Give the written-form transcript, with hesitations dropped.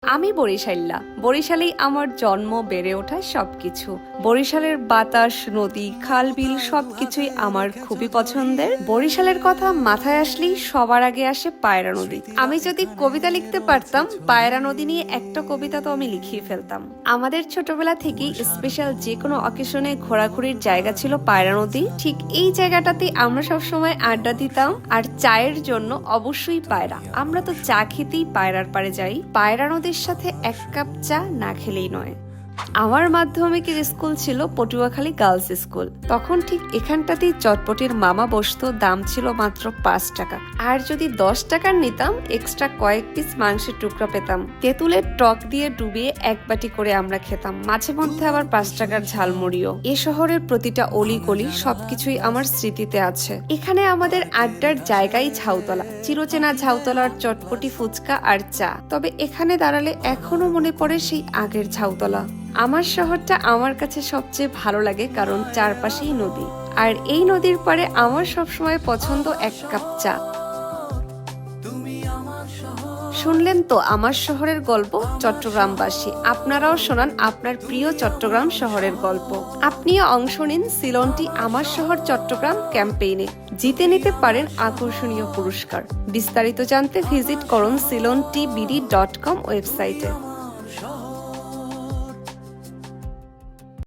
আমি বরিশাল্লা। বরিশালেই আমার জন্ম, বেড়ে ওঠা সবকিছু। বরিশালের বাতাস, নদী, খাল, বিল সবকিছুই আমার খুবই পছন্দের। বরিশালের কথা মাথায় আসলেই সবার আগে আসে পায়রা নদী। আমি যদি কবিতা লিখতে পারতাম, পায়রা নদী নিয়ে একটা কবিতা তো আমি লিখিয়ে ফেলতাম। আমাদের ছোটবেলা থেকেই স্পেশাল যে কোনো অকেশনে ঘোরাঘুরির জায়গা ছিল পায়রা নদী। ঠিক এই জায়গাটাতে আমরা সবসময় আড্ডা দিতাম, আর চায়ের জন্য অবশ্যই পায়রা। আমরা তো চা খেতেই পায়রার পাড়ে যাই। পায়রা নদীর সাথে এক কাপ চা না খেলেই নয়। আমার মাধ্যমিকের স্কুল ছিল পটুয়াখালী গার্লস স্কুল। তখন ঠিক এখানটাতেই চটপটির মামা বসতো, দাম ছিল মাত্র 5 টাকা। আর যদি 10 টাকার নিতাম, এক্সট্রা কয়েক পিস মাংসের টুকরা পেতাম। তেঁতুলের টক দিয়ে ডুবিয়ে এক বাটি করে আমরা খেতাম, মাঝে মধ্যে আবার 5 টাকার ঝালমুড়িও। এ শহরের প্রতিটা অলি গলি সবকিছুই আমার স্মৃতিতে আছে। এখানে আমাদের আড্ডার জায়গায় ঝাউতলা, চিরচেনা ঝাউতলার চটপটি, ফুচকা আর চা। তবে এখানে দাঁড়ালে এখনো মনে পড়ে সেই আগের ঝাউতলা। আমার শহরটা আমার কাছে সবচেয়ে ভালো লাগে কারণ চারপাশেই নদী, আর এই নদীর পাড়ে আমার সবসময় পছন্দ এক কাপ চা। শুনলেন তো আমার শহরের গল্প, চট্টগ্রামবাসী। আপনারাও শোনান আপনার প্রিয় চট্টগ্রাম শহরের গল্প। আপনিও অংশ নিন সিলনটি আমার শহর চট্টগ্রাম ক্যাম্পেইনে। জিতে নিতে পারেন আকর্ষণীয় পুরস্কার। বিস্তারিত জানতে ভিজিট করুন ceylonTBD.com ওয়েবসাইটে।